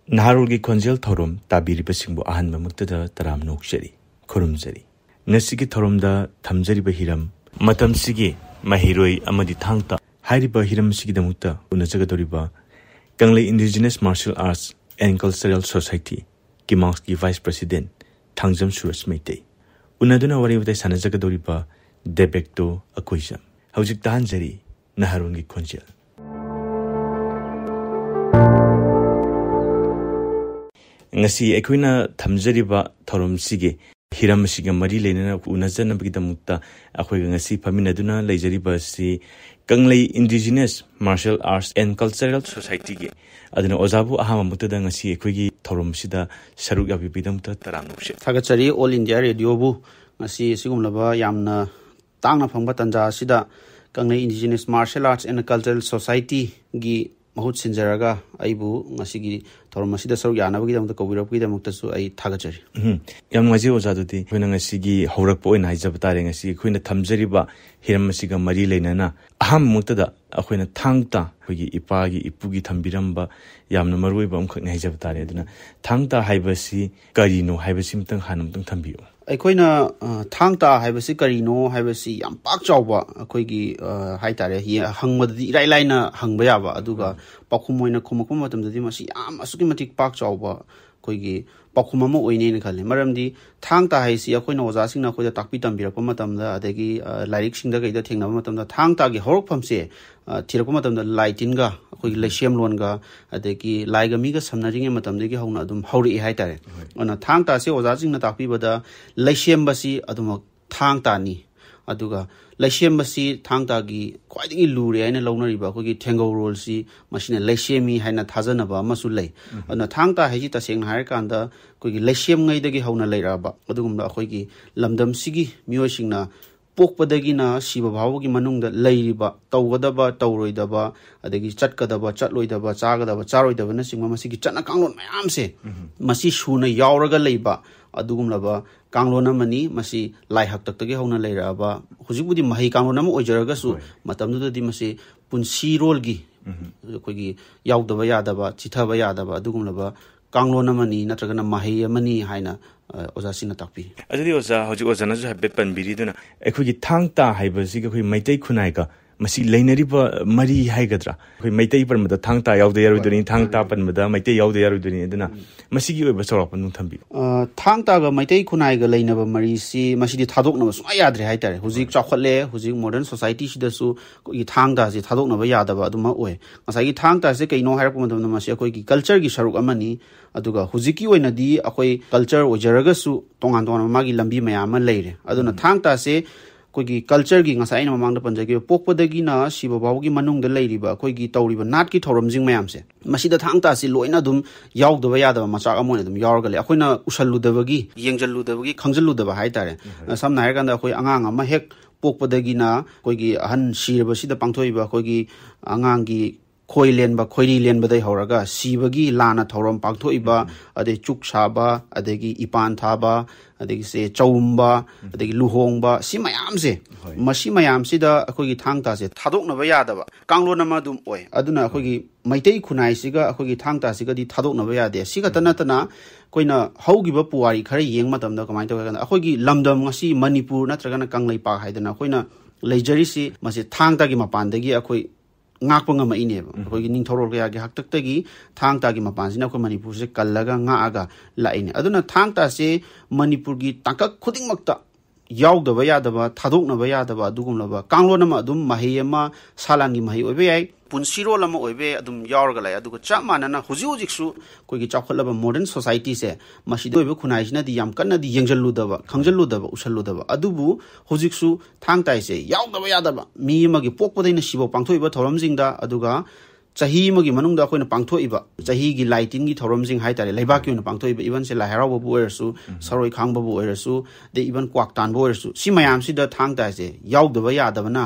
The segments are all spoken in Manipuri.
Naharulgi Konjel Thorum tabiribasingbu ahanba muktada taram nokshari khurumjari ngasigi thorumda thamjariba hiram matamsigi mahiroi amadi thangta hairiba hiram sigidamukta unajagadoriba Kanglei Indigenous Martial Arts and Cultural Society Kimangski Vice President Thangjam Suraj Meitei unaduna waribadai sanajagadoriba Debekto Akoijam hawjik tahanjari Naharulgi Konjel ngasi ekwina thamjariba thorumsigi hiramsiga mari lenana unajanabgidamukta akhoiga ngasi phaminaduna leijariba si Kanglei Indigenous Martial Arts and Cultural Society ge aduna ojabu ahamamukta ngasi ekhoigi thorumsida saruk yabibidamukta taramnukse thagachari All India Radio bu ngasi sigumlaba yamna tangna phangba tanja sida Kanglei Indigenous Martial Arts and Cultural Society gi mahut sinjaraga aibu ngasigi thormasida saru yanabagi damta kobirapgi damta su ai thagachari yam ngaji ojadudi khoina ngasigi haurakpo oina haijab tare ngasi khoina thamjariba hiramasiga mari leinana aham muktada akhoina thangta khogi ipagi ipugi thambiramba yamna maruiba amkhak haijab tare aduna thangta haibasi karino haibasi mtang hanamtang thambiyo ꯑꯩꯈꯣꯏꯅ ꯊꯥꯡ ꯇꯥ ꯍꯥꯏꯕꯁꯤ ꯀꯔꯤꯅꯣ ꯍꯥꯏꯕꯁꯤ ꯌꯥꯝ ꯄꯥꯛ ꯆꯥꯎꯕ ꯑꯩꯈꯣꯏꯒꯤ ꯍꯥꯏꯇꯥꯔꯦ ꯍꯪꯕꯗꯗꯤ ꯏꯔꯥꯏ ꯂꯥꯏꯅ ꯍꯪꯕ ꯌꯥꯕ ꯑꯗꯨꯒ ꯄꯥꯎꯈꯨꯝ ꯑꯣꯏꯅ ꯈꯨꯝꯃꯛꯄ ꯃꯇꯝꯗꯗꯤ ꯃꯁꯤ ꯌꯥꯝ ꯑꯁꯨꯛꯀꯤ ꯃꯇꯤꯛ ꯄꯥꯛ ꯆꯥꯎꯕ ꯑꯩꯈꯣꯏꯒꯤ ꯄꯥꯎꯈꯨꯝ ꯑꯃ ꯑꯣꯏꯅꯦꯅ ꯈꯜꯂꯦ ꯃꯔꯝꯗꯤ ꯊꯥꯡ ꯇꯥ ꯍꯥꯏꯁꯤ ꯑꯩꯈꯣꯏꯅ ꯑꯣꯖꯥꯁꯤꯡꯅ ꯑꯩꯈꯣꯏꯗ ꯇꯥꯛꯄꯤ ꯇꯝꯕꯤꯔꯛꯄ ꯃꯇꯝꯗ ꯑꯗꯒꯤ ꯂꯥꯏꯔꯤꯛꯁꯤꯡꯗ ꯀꯩꯗ ꯊꯦꯡꯅꯕ ꯃꯇꯝꯗ ꯊꯥꯡ ꯇꯥꯒꯤ ꯍꯧꯔꯛꯐꯝꯁꯦ ꯊꯤꯔꯛꯄ ꯃꯇꯝꯗ ꯂꯥꯏ ꯇꯤꯟꯒ ꯑꯩꯈꯣꯏꯒꯤ ꯂꯩꯁꯦꯝꯂꯣꯟꯒ ꯑꯗꯒꯤ ꯂꯥꯏꯒ ꯃꯤꯒ ꯁꯝꯅꯔꯤꯉꯩ ꯃꯇꯝꯗꯒꯤ ꯍꯧꯅ ꯑꯗꯨꯝ ꯍꯧꯔꯛꯏ ꯍꯥꯏꯇꯥꯔꯦ ꯑꯗꯨꯅ ꯊꯥꯡ ꯇꯥꯁꯦ ꯑꯣꯖꯥꯁꯤꯡꯅ ꯇꯥꯛꯄꯤꯕꯗ ꯂꯩꯁꯦꯝꯕꯁꯤ ꯑꯗꯨꯃꯛ ꯊꯥꯡ ꯇꯥꯅꯤ ꯑꯗꯨꯒ ꯂꯩꯁꯦꯝꯕꯁꯤ ꯊꯥꯡ ꯇꯥꯒꯤ ꯈ꯭ꯋꯥꯏꯗꯒꯤ ꯂꯨꯔꯦ ꯍꯥꯏꯅ ꯂꯧꯅꯔꯤꯕ ꯑꯩꯈꯣꯏꯒꯤ ꯊꯦꯡꯒꯧꯔꯣꯜꯁꯤ ꯃꯁꯤꯅ ꯂꯩꯁꯦꯝꯃꯤ ꯍꯥꯏꯅ ꯊꯥꯖꯅꯕ ꯑꯃꯁꯨ ꯂꯩ ꯑꯗꯨꯅ ꯊꯥꯡ ꯇꯥ ꯍꯥꯏꯁꯤ ꯇꯁꯦꯡꯅ ꯍꯥꯏꯔꯀꯥꯟꯗ ꯑꯩꯈꯣꯏꯒꯤ ꯂꯩꯁꯦꯝꯉꯩꯗꯒꯤ ꯍꯧꯅ ꯂꯩꯔꯛꯑꯕ ꯑꯗꯨꯒꯨꯝꯕ ꯑꯩꯈꯣꯏꯒꯤ ꯂꯝꯗꯝꯁꯤꯒꯤ ꯃꯤꯑꯣꯏꯁꯤꯡꯅ ꯄꯣꯛꯄꯗꯒꯤꯅ ꯁꯤꯕ ꯐꯥꯎꯕꯒꯤ ꯃꯅꯨꯡꯗ ꯂꯩꯔꯤꯕ ꯇꯧꯒꯗꯕ ꯇꯧꯔꯣꯏꯗꯕ ꯑꯗꯒꯤ ꯆꯠꯀꯗꯕ ꯆꯠꯂꯣꯏꯗꯕ ꯆꯥꯒꯗꯕ ꯆꯥꯔꯣꯏꯗꯕꯅꯆꯤꯡꯕ ꯃꯁꯤꯒꯤ ꯆꯠꯅ ꯀꯥꯡꯂꯣꯟ ꯃꯌꯥꯝꯁꯦ ꯃꯁꯤ ꯁꯨꯅ ꯌꯥꯎꯔꯒ ꯂꯩꯕ ꯑꯗꯨꯒꯨꯝꯂꯕ ꯀꯥꯡꯂꯣꯟ ꯑꯃꯅꯤ ꯃꯁꯤ ꯂꯥꯏ ꯍꯥꯛꯇꯛꯇꯒꯤ ꯍꯧꯅ ꯂꯩꯔꯛꯑꯕ ꯍꯧꯖꯤꯛꯄꯨꯗꯤ ꯃꯍꯩ ꯀꯥꯡꯂꯣꯟ ꯑꯃ ꯑꯣꯏꯖꯔꯒꯁꯨ ꯃꯇꯝꯗꯨꯗꯗꯤ ꯃꯁꯤ ꯄꯨꯟꯁꯤꯔꯣꯜꯒꯤ ꯑꯩꯈꯣꯏꯒꯤ ꯌꯥꯎꯗꯕ ꯌꯥꯗꯕ ꯆꯤꯊꯕ ꯌꯥꯗꯕ ꯑꯗꯨꯒꯨꯝꯂꯕ ꯀꯥꯡꯂꯣꯟ ꯑꯃꯅꯤ ꯅꯠꯇ꯭ꯔꯒꯅ ꯃꯍꯩ ꯑꯃꯅꯤ ꯍꯥꯏꯅ ꯑꯣꯖꯥꯁꯤꯡꯅ ꯇꯥꯛꯄꯤ ꯑꯗꯨꯗꯤ ꯑꯣꯖꯥ ꯍꯧꯖꯤꯛ ꯑꯣꯖꯥꯅꯁꯨ ꯍꯥꯏꯐꯦꯠ ꯄꯟꯕꯤꯔꯤꯗꯨꯅ ꯑꯩꯈꯣꯏꯒꯤ ꯊꯥꯡ ꯇꯥ ꯍꯥꯏꯕꯁꯤꯒ ꯑꯩꯈꯣꯏ ꯃꯩꯇꯩ ꯈꯨꯟꯅꯥꯏꯒ ꯃꯁꯤ ꯂꯩꯅꯔꯤꯕ ꯃꯔꯤ ꯍꯥꯏꯒꯗ꯭ꯔꯥ ꯑꯩꯈꯣꯏ ꯃꯩꯇꯩ ꯄꯟꯕꯗ ꯊꯥꯡ ꯇꯥ ꯌꯥꯎꯗ ꯌꯥꯔꯣꯏꯗꯣꯏꯅꯤ ꯊꯥꯡ ꯇꯥ ꯄꯟꯕꯗ ꯃꯩꯇꯩ ꯌꯥꯎꯗ ꯌꯥꯔꯣꯏꯗꯣꯏꯅꯤ ꯑꯗꯨꯅ ꯃꯁꯤꯒꯤ ꯑꯣꯏꯕ ꯆꯥꯎꯔꯥꯛꯄ ꯅꯨꯡ ꯊꯝꯕꯤꯌꯨ ꯊꯥꯡ ꯇꯥꯒ ꯃꯩꯇꯩ ꯈꯨꯟꯅꯥꯏꯒ ꯂꯩꯅꯕ ꯃꯔꯤꯁꯤ ꯃꯁꯤꯗꯤ ꯊꯥꯗꯣꯛꯅꯕ ꯁꯨꯡꯌꯥ ꯌꯥꯗ꯭ꯔꯦ ꯍꯥꯏꯇꯥꯔꯦ ꯍꯧꯖꯤꯛ ꯆꯥꯎꯈꯠꯂꯦ ꯍꯧꯖꯤꯛ ꯃꯣꯗꯔꯟ ꯁꯣꯁꯥꯏꯇꯤꯁꯤꯗꯁꯨ ꯑꯩꯈꯣꯏꯒꯤ ꯊꯥꯡ ꯇꯥꯁꯤ ꯊꯥꯗꯣꯛꯅꯕ ꯌꯥꯗꯕ ꯑꯗꯨꯃ ꯑꯣꯏ ꯉꯁꯥꯏꯒꯤ ꯊꯥꯡ ꯇꯥꯁꯦ ꯀꯩꯅꯣ ꯍꯥꯏꯔꯛꯄ ꯃꯇꯝꯗ ꯃꯁꯤ ꯑꯩꯈꯣꯏꯒꯤ ꯀꯜꯆꯔꯒꯤ ꯁꯔꯨꯛ ꯑꯃꯅꯤ ꯑꯗꯨꯒ ꯍꯧꯖꯤꯛꯀꯤ ꯑꯣꯏꯅꯗꯤ ꯑꯩꯈꯣꯏ ꯀꯜꯆꯔ ꯑꯣꯏꯖꯔꯒꯁꯨ ꯇꯣꯉꯥꯟ ꯇꯣꯉꯥꯟꯕ ꯃꯥꯒꯤ ꯂꯝꯕꯤ ꯃꯌꯥꯝ ꯑꯃ ꯂꯩꯔꯦ ꯑꯗꯨꯅ ꯊꯥꯡ ꯇꯥꯁꯦ ꯑꯩꯈꯣꯏꯒꯤ ꯀꯜꯆꯔꯒꯤ ꯉꯁꯥꯏ ꯑꯩꯅ ꯃꯃꯥꯡꯗ ꯄꯟꯖꯈꯤꯕ ꯄꯣꯛꯄꯗꯒꯤꯅ ꯁꯤꯕ ꯐꯥꯎꯕꯒꯤ ꯃꯅꯨꯡꯗ ꯂꯩꯔꯤꯕ ꯑꯩꯈꯣꯏꯒꯤ ꯇꯧꯔꯤꯕ ꯅꯥꯠꯀꯤ ꯊꯧꯔꯝꯁꯤꯡ ꯃꯌꯥꯝꯁꯦ ꯃꯁꯤꯗ ꯊꯥꯡ ꯇꯥꯁꯤ ꯂꯣꯏꯅ ꯑꯗꯨꯝ ꯌꯥꯎꯗꯕ ꯌꯥꯗꯕ ꯃꯆꯥꯛ ꯑꯃ ꯑꯣꯏꯅ ꯑꯗꯨꯝ ꯌꯥꯎꯔꯒ ꯂꯩ ꯑꯩꯈꯣꯏꯅ ꯎꯁꯜꯂꯨꯗꯕꯒꯤ ꯌꯦꯡꯖꯜꯂꯨꯗꯕꯒꯤ ꯈꯪꯖꯜꯂꯨꯗꯕ ꯍꯥꯏꯇꯥꯔꯦ ꯁꯝꯅ ꯍꯥꯏꯔꯀꯥꯟꯗ ꯑꯩꯈꯣꯏ ꯑꯉꯥꯡ ꯑꯃ ꯍꯦꯛ ꯄꯣꯛꯄꯗꯒꯤꯅ ꯑꯩꯈꯣꯏꯒꯤ ꯑꯍꯟ ꯁꯤꯔꯕꯁꯤꯗ ꯄꯥꯡꯊꯣꯛꯏꯕ ꯑꯩꯈꯣꯏꯒꯤ ꯑꯉꯥꯡꯒꯤ ꯈꯣꯏ ꯂꯦꯟꯕ ꯈꯣꯏꯔꯤ ꯂꯦꯟꯕꯗꯩ ꯍꯧꯔꯒ ꯁꯤꯕꯒꯤ ꯂꯥꯟꯅ ꯊꯧꯔꯝ ꯄꯥꯡꯊꯣꯛꯏꯕ ꯑꯗꯩ ꯆꯨꯛ ꯁꯥꯕ ꯑꯗꯒꯤ ꯏꯄꯥꯟ ꯊꯥꯕ ꯑꯗꯒꯤ ꯆꯧꯝꯕ ꯑꯗꯒꯤ ꯂꯨꯍꯣꯡꯕ ꯁꯤ ꯃꯌꯥꯝꯁꯦ ꯃꯁꯤ ꯃꯌꯥꯝꯁꯤꯗ ꯑꯩꯈꯣꯏꯒꯤ ꯊꯥꯡ ꯇꯥꯁꯦ ꯊꯥꯗꯣꯛꯅꯕ ꯌꯥꯗꯕ ꯀꯥꯡꯂꯣꯟ ꯑꯃ ꯑꯗꯨꯝ ꯑꯣꯏ ꯑꯗꯨꯅ ꯑꯩꯈꯣꯏꯒꯤ ꯃꯩꯇꯩ ꯈꯨꯟꯅꯥꯏꯁꯤꯒ ꯑꯩꯈꯣꯏꯒꯤ ꯊꯥꯡ ꯇꯥꯁꯤꯒꯗꯤ ꯊꯥꯗꯣꯛꯅꯕ ꯌꯥꯗꯦ ꯁꯤ ꯈꯛꯇ ꯅꯠꯇꯅ ꯑꯩꯈꯣꯏꯅ ꯍꯧꯈꯤꯕ ꯄꯨꯋꯥꯔꯤ ꯈꯔ ꯌꯦꯡꯕ ꯃꯇꯝꯗ ꯀꯃꯥꯏꯅ ꯇꯧꯒꯦ ꯍꯥꯏꯀꯥꯟꯗ ꯑꯩꯈꯣꯏꯒꯤ ꯂꯝꯗꯝ ꯉꯁꯤ ꯃꯅꯤꯄꯨꯔ ꯅꯠꯇ꯭ꯔꯒꯅ ꯀꯪꯂꯩꯄꯥꯛ ꯍꯥꯏꯗꯅ ꯑꯩꯈꯣꯏꯅ ꯂꯩꯖꯔꯤꯁꯤ ꯃꯁꯤ ꯊꯥꯡ ꯇꯥꯒꯤ ꯃꯄꯥꯟꯗꯒꯤ ꯑꯩꯈꯣꯏ ꯉꯥꯛꯄ ꯉꯝꯃꯛꯏꯅꯦꯕ ꯑꯩꯈꯣꯏꯒꯤ ꯅꯤꯡꯊꯧꯔꯣꯜ ꯀꯌꯥꯒꯤ ꯍꯥꯛꯇꯛꯇꯒꯤ ꯊꯥꯡ ꯇꯥꯒꯤ ꯃꯄꯥꯟꯁꯤꯅ ꯑꯩꯈꯣꯏ ꯃꯅꯤꯄꯨꯔꯁꯦ ꯀꯜꯂꯒ ꯉꯥꯛꯑꯒ ꯂꯥꯛꯏꯅꯦ ꯑꯗꯨꯅ ꯊꯥꯡ ꯇꯥꯁꯦ ꯃꯅꯤꯄꯨꯔꯒꯤ ꯇꯥꯡꯀꯛ ꯈꯨꯗꯤꯡꯃꯛꯇ ꯌꯥꯎꯗꯕ ꯌꯥꯗꯕ ꯊꯥꯗꯣꯛꯅꯕ ꯌꯥꯗꯕ ꯑꯗꯨꯒꯨꯝꯂꯕ ꯀꯥꯡꯂꯣꯟ ꯑꯃ ꯑꯗꯨꯝ ꯃꯍꯩ ꯑꯃ ꯁꯥꯂꯥꯟꯒꯤ ꯃꯍꯩ ꯑꯣꯏꯕ ꯌꯥꯏ ꯄꯨꯟꯁꯤꯔꯣꯜ ꯑꯃ ꯑꯣꯏꯕ ꯌꯥꯏ ꯑꯗꯨꯝ ꯌꯥꯎꯔꯒ ꯂꯥꯛꯑꯦ ꯑꯗꯨꯒ ꯆꯞ ꯃꯥꯟꯅꯅ ꯍꯧꯖꯤꯛ ꯍꯧꯖꯤꯛꯁꯨ ꯑꯩꯈꯣꯏꯒꯤ ꯆꯥꯎꯈꯠꯂꯕ ꯃꯣꯗꯔꯟ ꯁꯣꯁꯥꯏꯇꯤꯁꯦ ꯃꯁꯤꯗ ꯑꯣꯏꯕ ꯈꯨꯟꯅꯥꯏꯁꯤꯅꯗꯤ ꯌꯥꯝ ꯀꯟꯅꯗꯤ ꯌꯦꯡꯖꯜꯂꯨꯗꯕ ꯈꯪꯖꯜꯂꯨꯗꯕ ꯎꯁꯜꯂꯨꯗꯕ ꯑꯗꯨꯕꯨ ꯍꯧꯖꯤꯛꯁꯨ ꯊꯥꯡ ꯇꯥꯏꯁꯦ ꯌꯥꯎꯗꯕ ꯌꯥꯗꯕ ꯃꯤ ꯑꯃꯒꯤ ꯄꯣꯛꯄꯗꯩꯅ ꯁꯤꯐꯥꯎ ꯄꯥꯡꯊꯣꯛꯏꯕ ꯊꯧꯔꯝꯁꯤꯡꯗ ꯑꯗꯨꯒ ꯆꯍꯤ ꯑꯃꯒꯤ ꯃꯅꯨꯡꯗ ꯑꯩꯈꯣꯏꯅ ꯄꯥꯡꯊꯣꯛꯏꯕ ꯆꯍꯤꯒꯤ ꯂꯥꯏ ꯇꯤꯟꯒꯤ ꯊꯧꯔꯝꯁꯤꯡ ꯍꯥꯏꯇꯥꯔꯦ ꯂꯩꯕꯥꯛꯀꯤ ꯑꯣꯏꯅ ꯄꯥꯡꯊꯣꯛꯏꯕ ꯏꯚꯟꯁꯦ ꯂꯥꯏ ꯍꯔꯥꯎꯕꯕꯨ ꯑꯣꯏꯔꯁꯨ ꯁꯔꯣꯏ ꯈꯥꯡꯕꯕꯨ ꯑꯣꯏꯔꯁꯨ ꯑꯗꯩ ꯏꯚꯟ ꯀ꯭ꯋꯥꯛ ꯇꯥꯟꯕ ꯑꯣꯏꯔꯁꯨ ꯁꯤ ꯃꯌꯥꯝꯁꯤꯗ ꯊꯥꯡ ꯇꯥꯁꯦ ꯌꯥꯎꯗꯕ ꯌꯥꯗꯕꯅ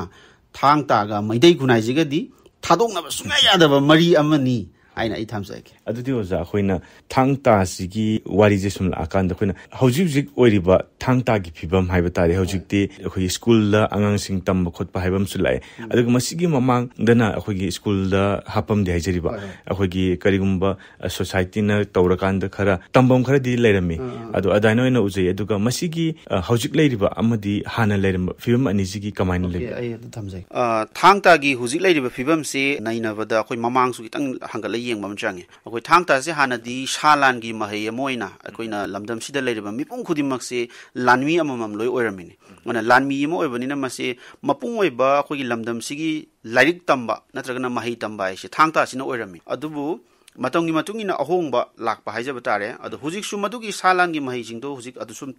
ꯊꯥꯡ ꯇꯥꯒ ꯃꯩꯇꯩ ꯈꯨꯟꯅꯥꯏꯁꯤꯒꯗꯤ ꯊꯥꯗꯣꯛꯅꯕ ꯁꯨꯡꯌꯥ ꯌꯥꯗꯕ ꯃꯔꯤ ꯑꯃꯅꯤ aina I thamjai adudi oza khoina thangta sigi wari je sum akan da khoina hojik oiriba thangta gi phibam haiba tare hojik ti khoi school la angang sing tam khot pa haibam sulai aduga masigi mamang dana khoi gi school da hapam de haijariba khoi gi karigumba society na tawrakan da khara tambam khara di leirami adu adaino ina ujai aduga masigi hojik leiriba amadi hana leiram phibam ani sigi kamaina le ai thamjai thangta gi hojik leiriba phibam se nainabada khoi mamang su kitang hangala yengbam changi khoi thangta se hana di shalan gi mahai amoina khoina lamdam sida leiriba mipung khudimak se lanmi amamam loi oiramini mana lanmi mo oibanina mase mapung oiba khoi lamdam sigi lairik tamba natragana mahi tamba ai se thangta sina oirami adubu matongni matungina ahongba lakpa haijaba tare adu hujik su madugi salan gi mahi jingdo hujik adu sum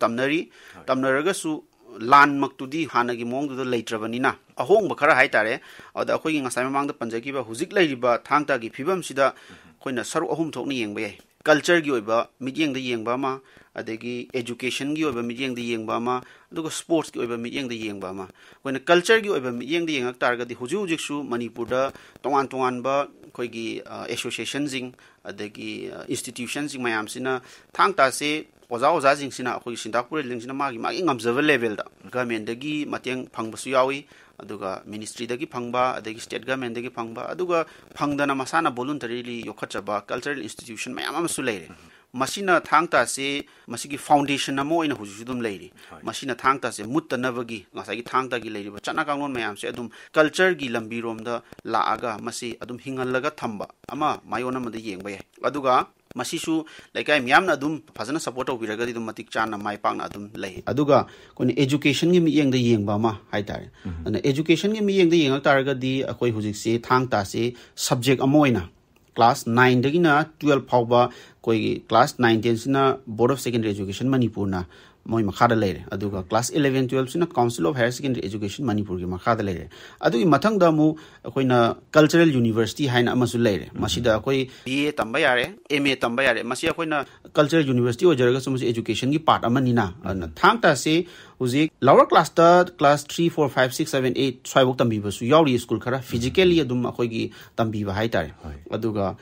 tamnaraga su lan maktudi hana gi mong du leitrabanina ahongba khara hai tare adu khoi gi ngasai mamang da panjaki ba hujik leiriba thangta gi phibam sida khoina saru ahum thokni yengba yai culture gi oiba midyeng da yengba ma adegi education gi oiba midyeng da yengba ma aduga sports gi oiba midyeng da yengba ma khoina culture gi oiba midyeng da yengak targa di hujik su manipur da tongan ba khoi gi association jing adegi institutions jing mayam sina thangta se oza jing sina khoi sindakpur ling sina magi ngamjaba level da government dagi mateng phangbasu yawi aduga ministry dagi phangba adegi state government dagi phangba aduga phangdana masana voluntarily yokhachaba cultural institution mayam amasu leire masina thangta se masigi foundation amo ina hujudum leiri masina thangta se muttanabagi ngasagi thangta gi leiri chana kangnon mayam se adum culture gi lambi rom da laaga masi adum hingallaga thamba ama mayona mada yengba yai aduga masisu laikai myamna adum fazana support obiraga di dum matik chana mai pakna adum lei aduga koni education gi mi yeng da yengba ma haitare ana education gi mi yeng da yengak taraga di akoi hujik se thangta se subject amoina class 9 dagina 12 phawba koi class 9 10 sina board of secondary education manipur na moi makhada leire aduga class 11 12 sina council of higher secondary education manipur gi makhada leire adugi mathang da mu koina cultural university haina amasu leire masida koi BA tamba yare MA tamba yare masi koina cultural university ojaraga sumu education gi part amani na thangta se uji lower class ta class 3 4 5 6 7 8 swai bok tambi basu yauri school khara physically adum akoi gi tambi ba haitare aduga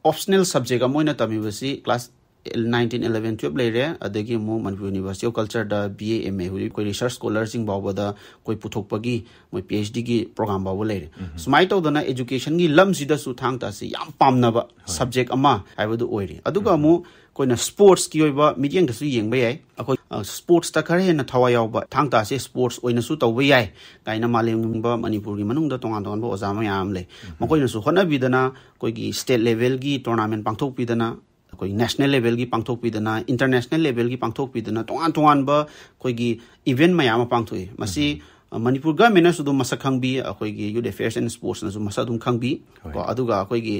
optional subject amoina tambi basi class 19 11 12 leire adagi mu Manipur University of Culture da BA MA hui koi research scholar sing bawa da koi puthokpagi moi PhD gi program bawa leire smai to dana education gi lam sida su thangta se yam pamna ba subject ama haibu oiri aduga mu koina sports ki oiba midyeng da su yengba yai akoi sports ta khare na thawa yaw ba thangta se sports oina su tawba yai kaina malem ba Manipur gi manung da tongan ba ozama yam le makoina su hona bidana koi gi state level gi tournament pangthok bidana koi national level gi pangthok pidana international level gi pangthok pidana tongan ba koi gi event mayam pangthoi masi Manipur government na sudum masakhang bi akoi gi youth affairs and sports na sum masadum khangbi ko aduga akoi gi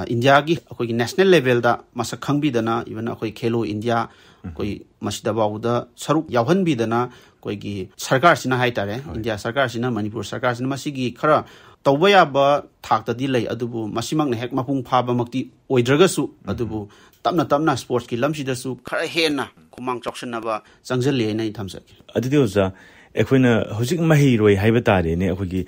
India gi akoi gi national level da masakhang bi dana even akoi khelo India koi masida bauda saruk yawhan bi dana koi gi sarkar sina hai tare India sarkar sina Manipur sarkar sina masigi khara tawbaya ba thakta di lei adubu masimak ne hek mapung phaba makti oidraga su adubu tamna sports ki lamsida su khara hena kumang chokshana ba changjal le nei thamsak adudi oza ekhona hojik mahiroi haiba tare ne akhoi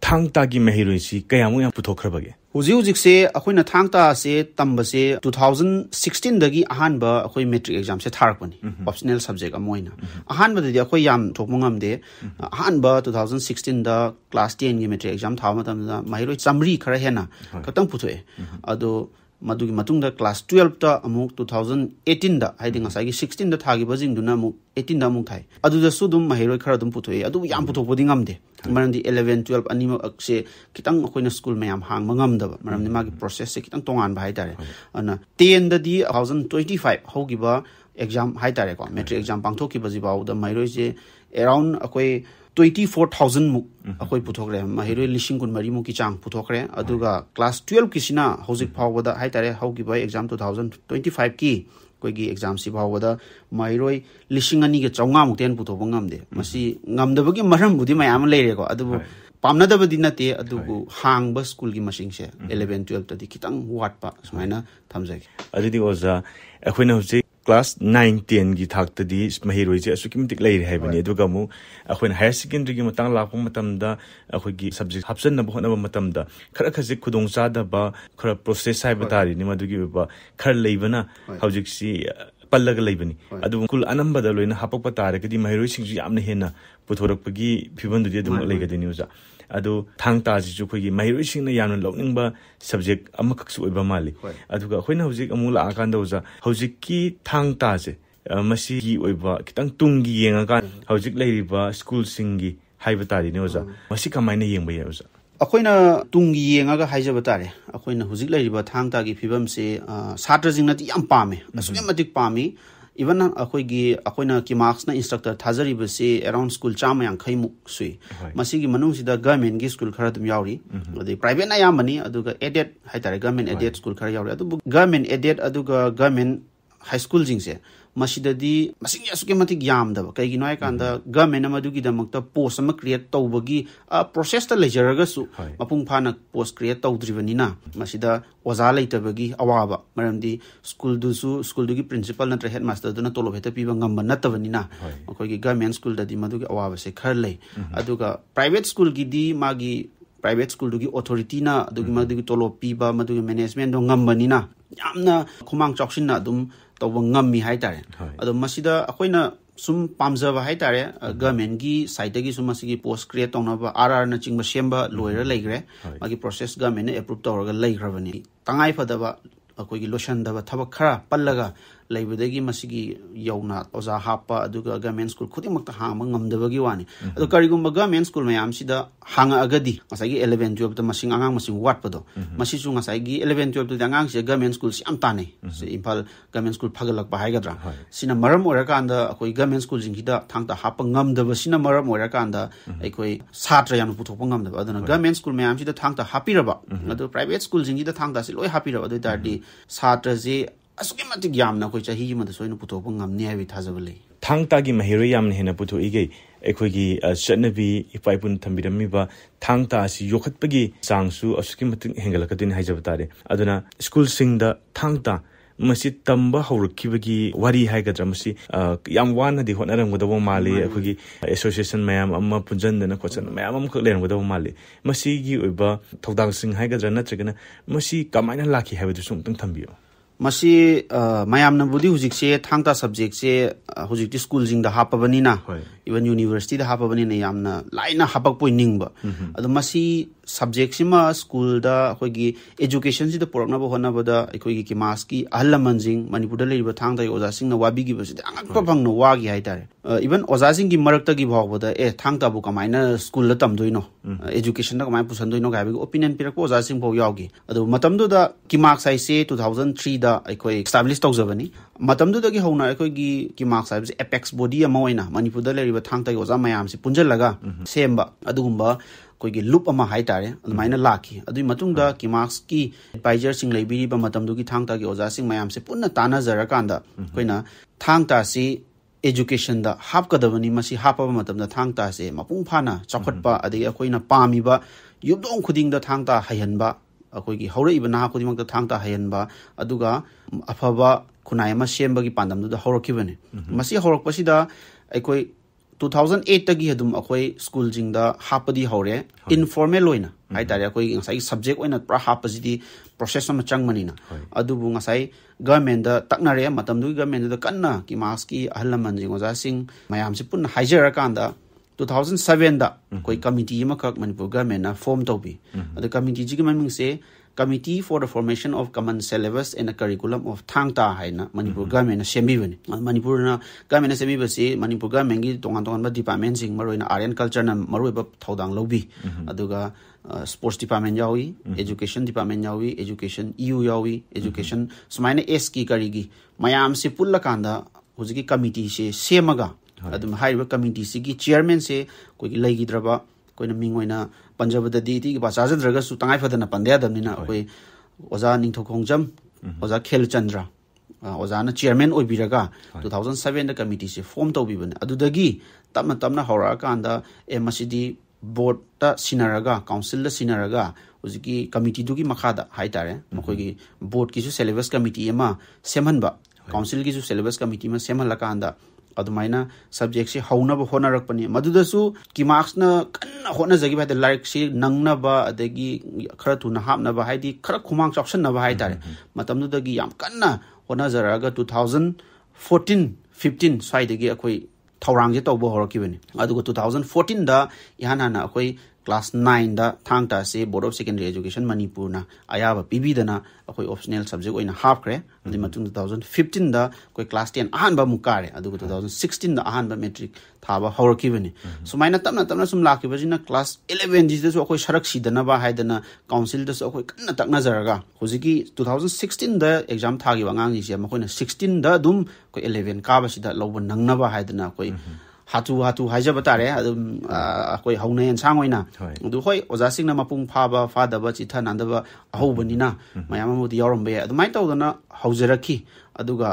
thangta gi mahiroi si kayamu ya puthokhrabage hujik se akhoi thangta se tamba se 2016 dagi ahan ba akhoi metric exam se tharakpani optional subject amoina ahan ba de akhoi yam thokmangam de ahan ba 2016 da class 10 gi metric exam thawma tamda mahiroi chamri khara hena katang puthoe ado madugi matungda class 12 ta amuk 2018 da haiding asagi 16 da thagi bajing duna amuk 18 da amuk thai adu da sudum mahiroi khara dum puthoi adu yam puthokbodi ngamde marandi 11 12 anima akse kitang akoina school mayam hang mangam da maramni magi process se kitang tongan ba haitare ana 10 da di 2025 hogiba exam haitare ko metric exam pangthoki baji baw da mahiroi je around akoi 24,000 muk akoi puthokre mahiroi lishing kun mari mu ki chang puthokre aduga class 12 kisina hojik phawada haitare hogi bai exam 2025 ki koi gi exam si phawada mahiroi lishing ani ge chawnga muk ten puthok ngamde masi ngamdaba gi maram budi mayam leire ko adubu pamna da badi nate adugu hang ba school gi machine se 11 12 ta di kitang wat pa sumaina thamjai adidi oza akhoi na hojik class 9 10 gi thaktadi mahiroi je asukim tik leir haibani aduga mu akhoi higher secondary gi matang lakpa matamda akhoi gi subject option na bhona matamda khara khaji khudong chada ba khara process haiba tari ni madugi ba khar leibana hojik si pallaga leibani adu kul anambada loina hapakpa tare kadi mahiroi singju yamna hena puthorakpagi phibandudi adum leigadi news adu thangta ji ju khoi gi mahiroi singna yamna lokningba subject amakak su oiba mali aduga khoina hojik amula akanda uza hojik ki thangta je masi gi oiba kitang tungi yenga kan hojik leiriba school singi haiba tari ne uza masi kamaina yengba ya uza अखोइना Tungi येंगा हाइजब तारे अखोइना हुजिक लैरिबा थांगतागी फिबम से छात्र जिंगनाति याम पामे असुगे मतिक पामी इवन अखोइना की मार्क्स ना इंस्ट्रक्टर थाजरिबा से अराउंड स्कूल चाम yang khai muk sui masigi manung sida government gi school khara dum yauri ade private na yam mani aduga aided hai tare government aided school khara yauri adu government aided aduga government high school jingse masidadi masing yasuke matik yam da kai gi noi kan da government amadugi da makta post ama create tawbagi process ta lejaraga su mapung phana post create tawdribani na masida oza leitabagi awaba maramdi school du gi principal na headmaster du na tolo heta piba ngam natabani na akoi gi government school da di madugi awaba se khar lei aduga private school gi di magi private school du gi authority na adugi madugi tolo piba madugi management do ngambani na yamna khumang choksin na dum tawba ngammi hai tare ado masida akoina sum pamjaba hai tare government gi side gi sum masigi post create tawna ba rr na chingba semba loira leigre magi process government ne approve tawraga leigrabani tangai fadaba akoi gi lotion daba thabak khara pallaga leibadagi masigi yauna oza hapa aduga government school khudi makta hanga ngamdabagi wani ado karigumba government school mayam sida hanga agadi masagi 11 12 ta masing angang masing wat pado masi chu ngasai gi 11 12 ta angang se government school si amtane se impal government school phagalak ba haigadra sina maram ora kanda akoi government school jingida thangta hapa ngamdaba sina maram ora kanda aikoi satra yan puthokpa ngamdaba aduna government school mayam sida thangta hapiraba ado private school jingida thangta si loi hapiraba ado tardi satra je asuke matik yamna koi chahi mada soina puthokpa ngamni habi thajabale thangta gi mahiro yamna hena putho ige ekhoi gi chatnabi ipaipun thambirami ba thangta si yokhatpagi changsu asuke matik hengalakadin haijaba tare aduna school singda thangta masi tamba haurakibagi wari haigadra masi yam wana di honaramgadawa mali ekhoi association mayam amma punjandana khochan mayam am khak lerangadawa mali masi gi oiba thodang sing haigadra natragana masi kamaina lakhi haibu sum tang thambiyo masi mayam na budi hujik se thangta subject se hujik ti school jing da hapabani na even university da hapabani na yamna laina hapak poi ningba ado masi subject sima school da khoi gi education si da porna ba hona ba da khoi gi mas ki ahlaman jing manipur da leiba thangda oza sing na wabi gi ba si angak pa phang no wa gi hai tare even oza sing gi marak ta gi bhaw ba da thangta bu kamaina school la tam doino education da kamai pusan doino ga bi opinion pirak ko oza sing bhaw yaw gi ado matam do da ki marks ai se 2003 da akhoi establish tawjabani matam do da gi hona akhoi gi ki marks ai apex body ama oina manipur da leiba thangta oza mayam si punjal laga semba adugumba कोई लूप अमा हाई तारे अदुमाइना लाखी अदुई मतुंगदा की मार्क्स की एडवाइजर सिंग लेबिरी बा मतमदु की थांगता की ओजा सिंग मयाम से पुन्ना ताना जरा कांदा कोइना थांगता सी एजुकेशन दा हापकदबनी मसी हापबा मतमदा थांगता से मपुंग फाना चखटपा अदि अखोइना पामीबा युबदोंग खुदिंग दा थांगता हायहनबा अखोइगी हौरइबा ना खुदिमक दा थांगता हायहनबा अदुगा अफबा खुनाय मा सेमबगी पांदमदु दा हौरखिबने मसी हौरकपसिदा अखोइ 2008 tagi hadum akhoi school jingda hapadi hore informal loina hai tare akhoi ngasai subject oina pra hapajidi process ma changmani na adubu ngasai government da taknare matam du government da kanna ki mas ki ahlaman jing oja sing mayam si pun haijera kanda 2007 da koi committee ma khak manipur government na form tobi adu committee ji ki maming se Committee for the Formation of Common Syllabus and a Curriculum of Thangta haina Manipur government semi bani Manipur na government semi basi Manipur government gi tongan ba department sing maroina art and culture na maroi ba thodang lobi aduga sports department yawi education department yawi education EU yawi education sumaina S ki karigi mayam se pulla kanda hujiki committee se semaga adum haiba committee se gi chairman se koi legi draba koina mingoina पंजाबदा दी ती बा चाजद्रगा सु तंगाई फदना पंद्या दमनिना कोई ओजा निंथो खोंगजम ओजा खेल चंद्र ओजा ना चेयरमैन ओबिरगा 2007 दा कमिटी से फॉर्म तौबिबने अदुदगी तमना तमना होरा कांदा एमसीडी बोर्ड ता सिनारगा काउंसिल दा सिनारगा उजिकी कमिटी दुगी मखादा हाइतारे मखोगी बोर्ड की जो सिलेबस कमिटी एमा सेमहनबा काउंसिल की सिलेबस कमिटी में सेमहलकांदा अदुमाइना सब्जेक्ट से हौनब होनरकपनी मदुदसु की मार्क्स न कन्न होनजगी भाई लाइक से नंगनबा अदगी खरा थुना हापनबा हाइदी खरा खुमांग चापसनबा हाइतारे मतमदुदगी याम कन्न होनजरगा 2014-15 स्वाइदगी अखोई थौरांगे तौबो होरकिबनी अदुगो 2014 दा इहाना अखोई क्लास 9 दा थांगता से board of secondary education Manipur ना अयाबा पीबीदना अखोई ऑप्शनल सब्जेक्ट ओइना हाफख्रे अदि मतुंग 2015 दा कोई क्लास 10 अहानबा मुकारे अदुगो 2016 दा अहानबा मेट्रिक थाबा होरकिबनी सुमाइना तमना सुम लाकिबजिना क्लास 11 जिसदसु अखोई सरक सिदनबा हाइदना काउंसिल दसु अखोई कन्ना तकना जरगा हुजिकी 2016 दा एग्जाम थागी वांगांग जिसे मखोइना 16 दा दुम कोई 11 काबसिदा लौब नंगनबा हाइदना कोई हाथू हाइजब तारे अखोई हौने एनसांग ओइना अदु होय ओजासिंगना मपुंग फाबा फादबा चिथा नांदबा अहौबनिना मयाम मोदि यावरमबे अदुमाइ तौदना हौजरखी अदुगा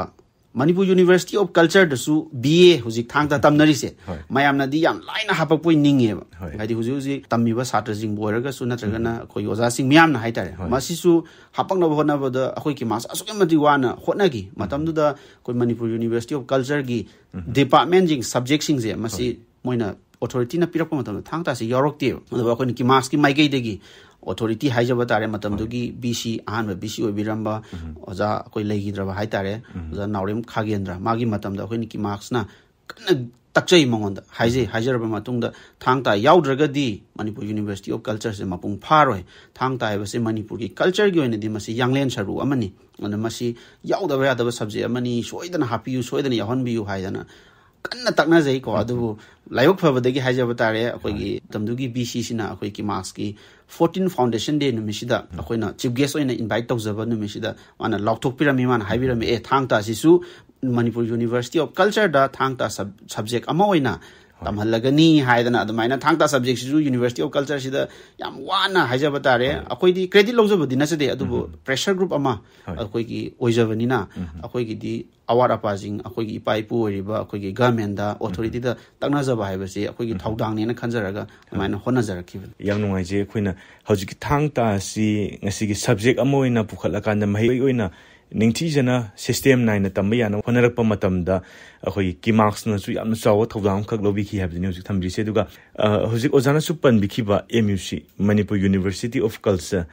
मणिपुर यूनिवर्सिटी ऑफ कल्चर दसु बीए हुजिक थांगता तमनरिसे मयामनादी याम लाइना हापकपोइ निंगेबा हाइदि हुजि तमिबा छात्रजिंग बोरगसु नत्रगना अखोई ओजासिंग मियामना हाइतारे मसिसु हापकनबा होनबदा अखोई की मास असुकेमदि वाना होटनागी मतमदुदा कोई मणिपुर यूनिवर्सिटी ऑफ कल्चर की डिपार्टमेंट जिंग सब्जेक्ट सिंग जे मसि मोइना अथॉरिटी ना पिरकप मतम थांगता से यावरकते मतलब अखोई की मास की माइगेदगी अथॉरिटी हाइजब तारे मतमदुगी बीसी अहानबा बीसी ओबिरंबा ओजा कोई लेगिद्रबा हाइतारे ओजा नावरेम खागेंद्र मागी मतमदा अखोई की मार्क्स ना कन्न तक्चै मंगोंदा हाइजरबा मतुंगदा थांगता यावद्रगदी मणिपुर यूनिवर्सिटी ऑफ कल्चर से मपुंग फारोय थांगता हाइबसे मणिपुर की कल्चर की ओइनदि मसि यांगलेन सरू अमनी अन मसि यावदबा यादबा सब्जेक्ट अमनी सोइदना हापियु सोइदना याहनबियु हाइदना कन्ना तकना जै को अदु लाइक फबदगी हाइजब तारे अखोई तमदुगी बीसी सिना अखोई की मार्क्स की 14 फाउंडेशन डे नुमिसिदा अखोइना चीफ गेस्ट ओइना इनवाइट तौजबा नुमिसिदा माना लौथोकपिरमी मान हाइबिरमी ए थांगता सिसु मणिपुर यूनिवर्सिटी ऑफ कल्चर दा थांगता सब्जेक्ट अमा ओइना तमहलगनी हाइदना अदमाइना थांगता सब्जेक्ट सिसु यूनिवर्सिटी ऑफ कल्चर सिदा याम वाना हाइजब तारे अखोइदी क्रेडिट लौजबदि नसदे अदुबो प्रेशर ग्रुप अमा अखोइगी ओइजबनिना अखोइगिदी अवार अपाजिंग अखोइगी इपाइपु ओरिबा अखोइगी गवर्नमेंट दा अथॉरिटी दा तकनाजबा हाइबसे अखोइगी थौदांगनेना खनजरगा अमाइना होनजरखिबन याम नुंगाइजे अखोइना हौजिकी थांगता सी ngasiगी सब्जेक्ट अमा ओइना पुखलकांदा महि ओइना निंगथीजना सिस्टम नाइना तंबा याना होनरकपा मतमदा अखोइ की मार्क्स न सु याम चाव थौदांग खक लोबिखी हाबदिनि हौजिक थमरिसे दुगा हौजिक ओजाना सु पनबिखिबा MUC Manipur university of culture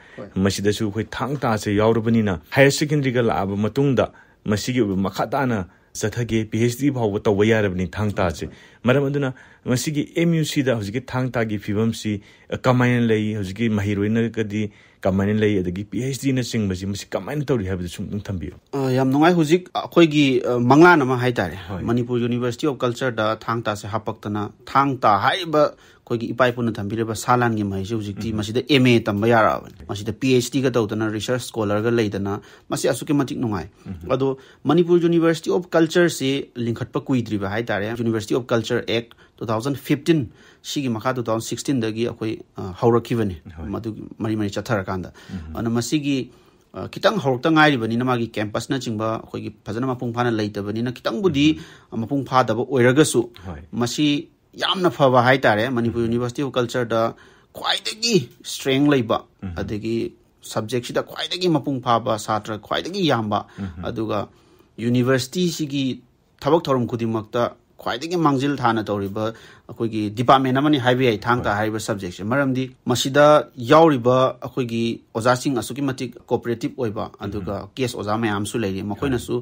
मसिदसु अखोइ थांगता से यावरबनिना हायर सेकेंडरी गा लाबा मतुंगदा मसिगी मखाताना चथगे पीएचडी फाव तव यारबनि थांगता से मरम अदुना मसिगी एमयूसी दा हौजिक थांगता की फिबमसी कमाइन लई हौजिक महिरोइना कदी कमाइन लई अदगी पीएचडी न सिंगबसी मसि कमाइन तौरि हाबदु सुम थंबियो याम नुंगाइ हुजिक अखोइगी मंगलान अमा हाइतारे मणिपुर यूनिवर्सिटी ऑफ कल्चर दा थांगता से हापक्तना थांगता हाइबा कोई इपाइपुन थंबिरबा सालान गी महिसे हुजिकती मसिदा एमए तंबा याराबन मसिदा पीएचडी का तौतना रिसर्च स्कॉलर गा लेदना मसि असुके मतिक नुंगाइ अदो मणिपुर यूनिवर्सिटी ऑफ कल्चर से लिंखटपा कुइद्रिबा हाइतारे यूनिवर्सिटी ऑफ कल्चर एक्ट 2015 सिगी मखा 2016 दगी अखोइ हौरखिबने मदु मरि चथरकांदा अन मसिगी खितंग हौरक्ता ngairibani namagi campus na chingba akhoi phajana mapung phana leitabani na khitang budi mapung pha daba oiragasu masi yamna phaba hai tare Manipur University of Culture da khwaidagi strength leiba adagi subject sida khwaidagi mapung phaba satra khwaidagi yamba aduga university sigi thabak thorum khudimakta khwaidagi mangjil thana tawriba akoigi department amani haibi ai thangta haiba subject maramdi masida yauriba akoigi ojasing asuki matik cooperative oiba aduga case oja mayam su leiri makoina su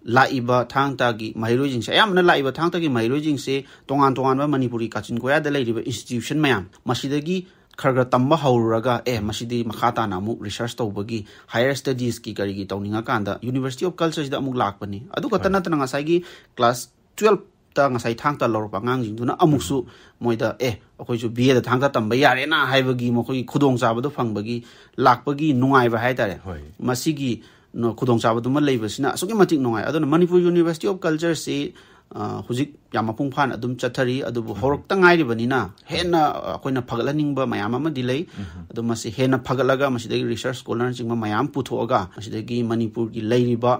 laiba thangta gi mahiroijing se ayamna laiba thangta gi mahiroijing se tongan ba manipuri kachin koya da leiriba institution mayam masidagi खरगा तंबा हौरगा मसिदी मखाता नामु रिसर्च तौबगी हायर स्टडीज की करिगी तौनिंगा कांदा यूनिवर्सिटी ऑफ कल्चर सिदा अमुक लाकपनी अदु कतना तना ngasai क्लास 12 ता ngasai thangta लौरपा ngang jingduna अमुकसु मोइदा अखोइसु बीए दा thangta तंबा यारे ना हाइबगी मखोइ खुदोंग चाबदो फंगबगी लाकपगी नुंगाइबा हाइतारे मसिगी खुदोंग चाबदो म लेबसिना असुकी मतिक नुंगाइ अदुना मणिपुर यूनिवर्सिटी ऑफ कल्चर से हुजिक याम मपुंग फान अदुम चथरी अदुबु हौरक्ता ngairibani हेना अखोइना फगलनिंगबा मयाम अमा दिलै अदु मसि हेना फगलगा मसिदगी रिसर्च स्कॉलर चिंगबा मयाम पुथोगा मसिदगी मणिपुर की लैरिबा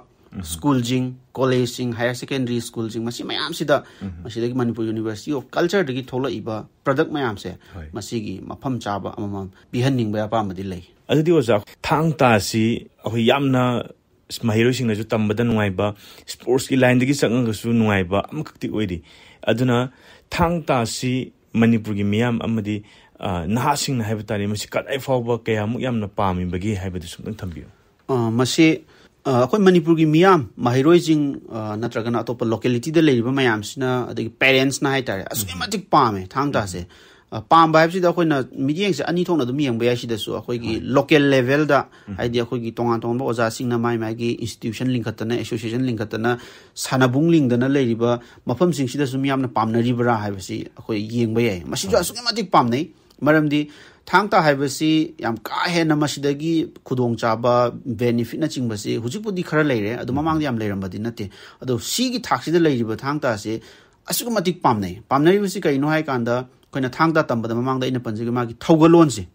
स्कूल जिंग कॉलेज जिंग हायर सेकेंडरी स्कूल जिंग मसि मयाम सिदा मसिदगी मणिपुर यूनिवर्सिटी ऑफ कल्चर दगी थोलाइबा प्रोडक्ट मयाम से मसिगी मफम चाबा अमम बिहनिंगबा यापा मदि लै अदुदि ओजा थांगता सि अखोइ यामना mahiroi tambada nuaiba sports ki line dagi sangasu nuaiba amkakti oidi aduna thangta si manipur gi miyam amadi nahasing na haiba tari masi kadai fawba kaya mu yamna pami bagi haiba du sumdang thambiyo masi akhoi manipur gi miyam mahiroi jing natragana atopa locality da leiriba mayam sina adagi parents na hai tare asui matik pame thangta se pam ba si da khoi na meeting se ani thongna dum yang ba si da su akhoi gi local level da idea akhoi gi tonga tong ba oja sing na mai mai gi institution link katana association link katana sanabung link da na leiriba mafam sing si da su miyam na pam na ribra hai ba si akhoi yeng ba yai masi jo asui matik pam nei maramdi thangta hai ba si yam ka he na masidagi khudong chaba benefit na chingba si hujipudi khara leire adu mamang yam leiram badi nate adu si gi thak si da leiriba thangta se asui matik pam nei si kai no hai kanda koina thangta tambada mamangda ina panjigi magi thogalon se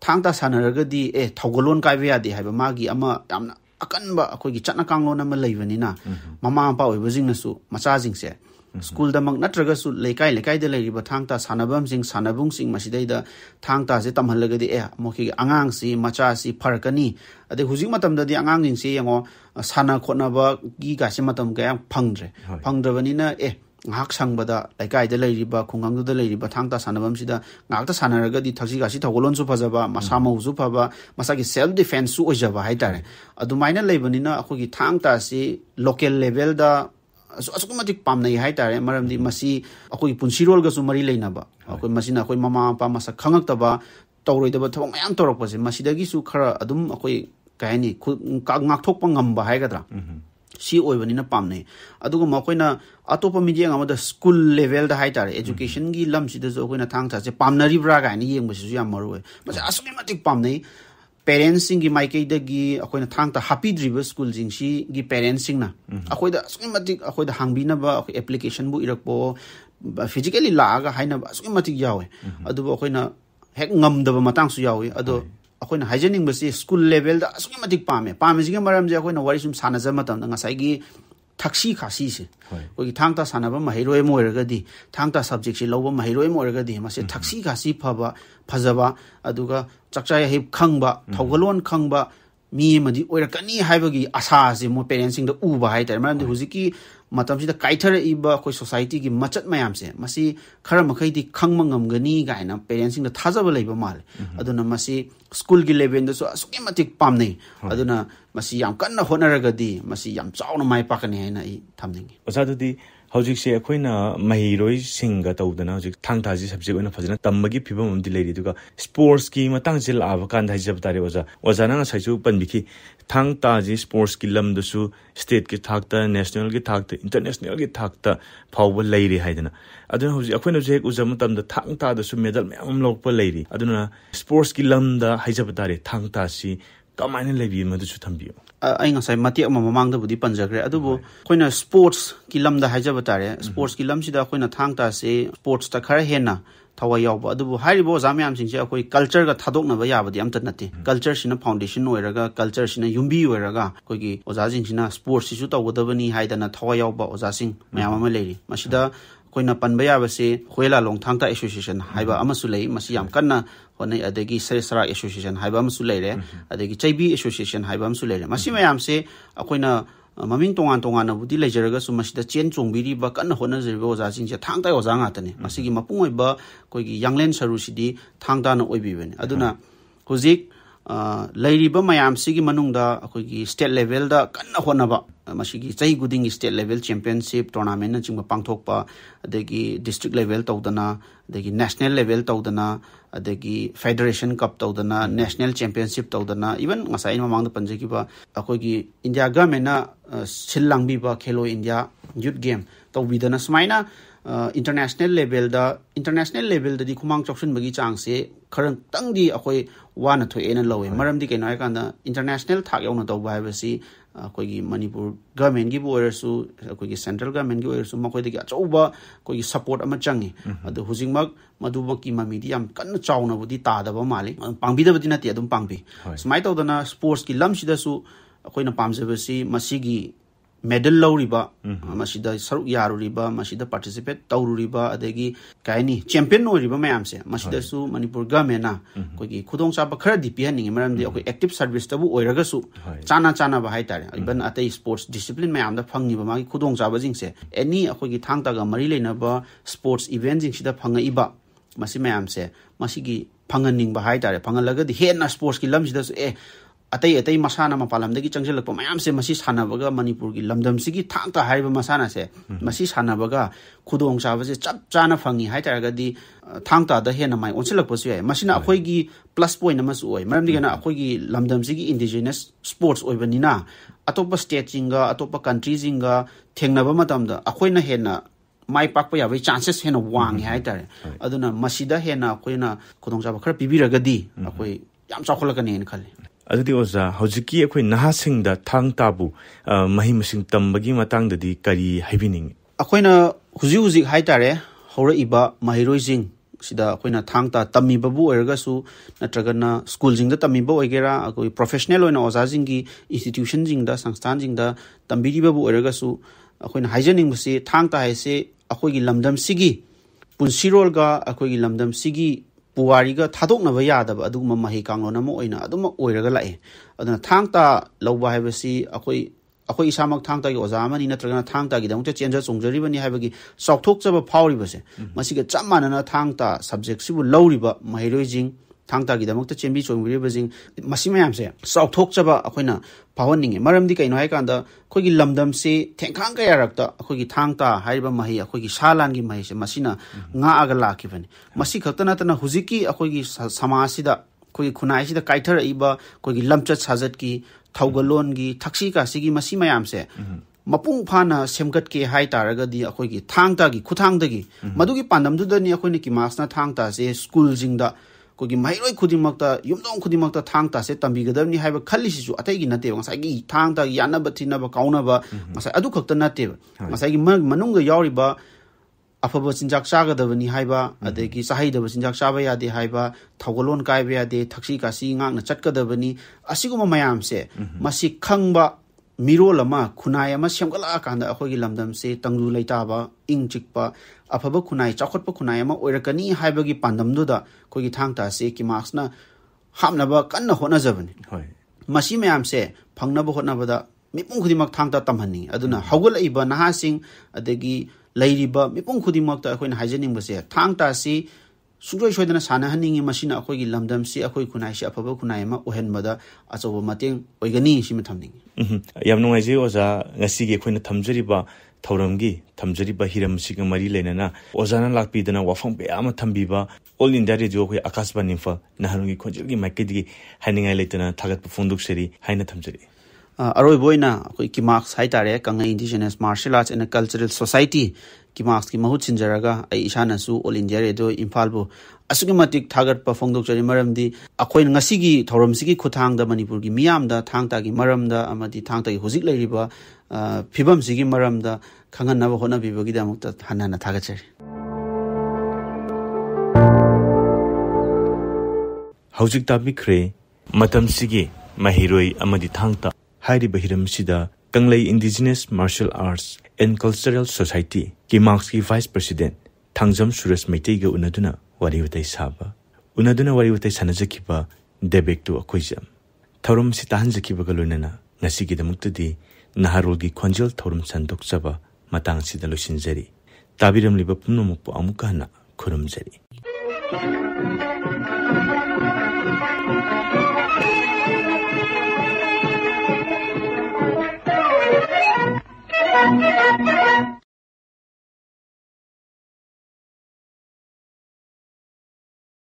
thangta sanaraga di thogalon kai be adi haiba magi ama yamna akanba akoi gi chatna kanglon ama leibani na mama pa oi bujing na su macha jing se school da mag natraga su lekai da leiriba thangta sanabam sing sanabung sing masidai da thangta se tamhalaga di moki angang si macha si pharkani ade hujing matam da di angang jing se yango sana khona ba gi ga se matam ga phangdre na ngak sangbada laikai da leiriba khungang da leiriba thangta sanabam sida ngakta sanaraga di thasi ga si thogolon su phajaba masama uzu phaba masagi self defense su ojaba haitare adumaina leibani na akhogi thangta si local level da asukmatik pamnai haitare maramdi masi akhogi punsirol ga su mari leinaba akhoi masina akhoi mama pa masa khangak taba tawroidaba thong mayam torok pase masidagi su khara adum akhoi kaini ngak thokpa ngamba haigadra si oibani na pamne adugo makoina atopa media amada school level da haitare education gi lam sida zo koina thangta se pamnari bra ga ni yeng basu yam marwe masa asumi matik pamne parents sing gi maike da gi akoina thangta happy driver school jing si gi parents sing na akoida asumi matik akoida hangbi na ba application bu irakpo physically la ga haina asumi matik yawe adu akoina hek ngam da matang su yawe adu akoina hygienic basi school level da asumi matik pame jiga maram je akoina wari sum sana jama tam nga sai gi thaksi khasi se ko gi thangta sanaba mahiroi moiraga di thangta subject si loba mahiroi moiraga di mase thaksi khasi phaba phajaba aduga chakcha ya hip khangba thogalon khangba mi madi oirakani haibagi asa se mo parents sing da uba hai tar maram di huziki matam si da kaithara iba koi society gi machat mayam se masi khara makhai di khangma ngamgani gaina parents sing da thajaba leiba mal aduna masi school gi level da so asuki matik pamnei aduna masi yam kanna honaraga di masi yam chauna mai pakani haina I thamningi osadu di hojik se akoina mahiroi singa tawdana hojik thangta ji subject oina phajana tambagi phibam amdi leiri duga sports ki matang jil aba kan dai jab tare oza na saichu panbiki thangta ji sports ki lam dusu state ki thakta national ki thakta international ki thakta phawba leiri haidana aduna hojik akoina je uzam tam da thangta da su medal myam lokpa leiri aduna sports ki lam da haijab tare thangta si kamaina lebi madu chu thambiyo ai ngasai mati ama mamang da budi panjagre adubu koina sports ki lam da haija batare sports ki lam sida koina thangta se sports ta khara hena thawa yawba adubu haribo zamyam sing se akoi culture ga thadokna ba yabadi amta nati culture sina foundation oiraga culture sina yumbi oiraga koi gi oja jing sina sports sisu tawgodabani haidana thawa yawba oja sing mayam ama leiri masida koina panba yaba se khoela long thangta association haiba amasu lei masi yam kanna honai adegi sara association haiba amsu leire adegi chaibi association haiba amsu leire masi mayam se akoina maming tongan na budi lejaraga su masida chen chongbiri ba kan hona jerbe oja sing se thangta oja nga tane masigi mapung oiba koigi yanglen saru sidi thangta na oibi bene aduna hojik leiriba mayam sigi manungda akoigi state level da kan hona ba masigi chai guding state level championship tournament na chingba pangthokpa adegi district level tawdana adegi national level tawdana adegi federation cup tawdana national championship tawdana even ngasai mamang da panjeki ba akoigi india government na silangbi ba khelo india youth game tawbidana smaina international level da di khumang choksun bagi chang se kharang tangdi akoi wana thoena lowe maram di kenai kanda international thak yauna tawba habasi koigi manipur government gi boirasu koigi central government gi boirasu makoi degi achauba koigi support ama changi adu hujingmak madubaki mamidi yam kan chauna budi ta da ba mali pangbi da budi na ti adum pangbi smai tawdana sports ki lam sida su koina pamjabasi masigi medal lauriba masida saruk yaruriba masida participate taururiba adegi kaini champion oriba mayam se masida su manipur government na kogi khudong chaba khara di pihaning maramdi akoi active service tabu oiraga su chana ba haitare even atai sports discipline mayam da phangni ba magi khudong chaba jingse any akoi gi thang ta ga mari leina ba sports event jing sida phanga iba masi mayam se masigi phanganing ba haitare phangalaga di hena sports ki lam sida su atai masana mapalam dagi changjel lakpa mayam se masi sanabaga manipur gi lamdam sigi thangta haiba masana se masi sanabaga khudong chaba se chap chana phangi haitaraga di thangta da hena mai onsilak pasu ai masina akhoi gi plus point namas oi maram digana akhoi gi lamdam sigi indigenous sports oibanina atopa state jinga atopa country jinga thengnaba matamda akhoi na hena mai pakpa ya chances hena wang haitare aduna masida hena akhoi na khudong chaba khara pibiraga di akhoi yam chakholakani en khali adudi oza hojiki akhoi nahasing da thang tabu mahim sing tambagi matang da di kari haibining akhoi huji haitare hora iba mahiroi jing sida akhoi na thang ta tammi babu erga su natragana school jing da tammi ba oigera akhoi professional oina oza jing gi institution jing da sangstan jing da tambiri babu erga su akhoi na haijening basi thang ta haise akhoi gi lamdam sigi punsirol ga akhoi gi lamdam sigi puwariga thadoknaba yadaba aduguma mahi kanglona mo oina aduma oiraga lae aduna thangta lawba haibasi akhoi isamak thangta gi oza amani natragana thangta gi damukta chenja chongjari bani haibagi saukthok chaba phawri base masiga chamana na thangta subject sibu lawriba mahiroi jing thangta gi damukta chembi chongri bajing masimayam se saukthok chaba akhoina phawning maramdi kaino hai kanda khogi lamdam se thengkhang ka yarakta akhogi thangta haiba mahi akhogi salan gi mahi se masina nga aga lakibani masi khatana tana huziki akhogi samasida khogi khunai sida kaithar iba khogi lamchat sajat ki thaugalon gi thaksi ka sigi masimayam se mapung phana semgat ke hai taraga di akhogi thangta gi khuthangda gi madugi pandam du da ni akhoini ki masna thangta se school jingda kogi mairoi khudimakta yumdong khudimakta thangta se tambigadamni haiba khallisisu ataigi nate ngasai gi thangta yanaba thinaba kaunaba ngasai adu khakta nate ngasai gi manungga yauriba afaba sinjak chagadabani haiba adegi sahaidaba sinjak chaba yade haiba thaugalon kaiba yade thaksi kasi ngakna chatkadabani asiguma mayam se masi khangba mirolama khunai ama semgala kanda akhogi lamdam se tangru leitaba ingchikpa afaba khunai chakhotpa khunai ama oirakani haibagi pandamduda khogi thangta se ki marksna hamnaba kanna hona jabani hoi masi mayam se phangnaba hotnabada mipung khudimak thangta tamhani aduna hawgal iba nahasing adegi leiriba mipung khudimakta akhoina haijening base thangta si sujoi soidana sana haningi masina akhogi lamdam si akhoi khunai si afaba khunai ma ohenbada achoba mateng oigani si mathamning yam nungaiji oza ngasi ge khoina thamjariba thauramgi thamjariba hiram siga mari lenana ozana lakpidana wafang be ama thambiba all india radio khoi akashbani infa naharungi khonjilgi maikedi haningai letana thagat phunduk seri haina thamjari aroi boina khoi ki marks haitare kanga indigenous martial arts and cultural society ki marks ki mahut sinjaraga ai isana su all india radio imphal bu asugamatik thagat pa phongdok chari maramdi akhoi ngasi gi thoram sigi khuthang da manipur gi miyam da thangta gi maramda amadi thangta gi hojik leiriba phibam sigi maramda khangan na hona bibagi da mukta hanana thagat chari hojik ta bikre matam sigi mahiroi amadi thangta hairi bahiram sida kanglei indigenous martial arts and cultural society ki marks ki vice president thangjam suresh maitai ga unaduna wariwatai saba unaduna wariwatai sanajakiba debek tu akoijam thorum sitahan jakiba galunana ngasi gi damuktadi naharul gi khonjel thorum sandok chaba matang sida losinjari tabiram liba pumnomuk amuka na khurumjari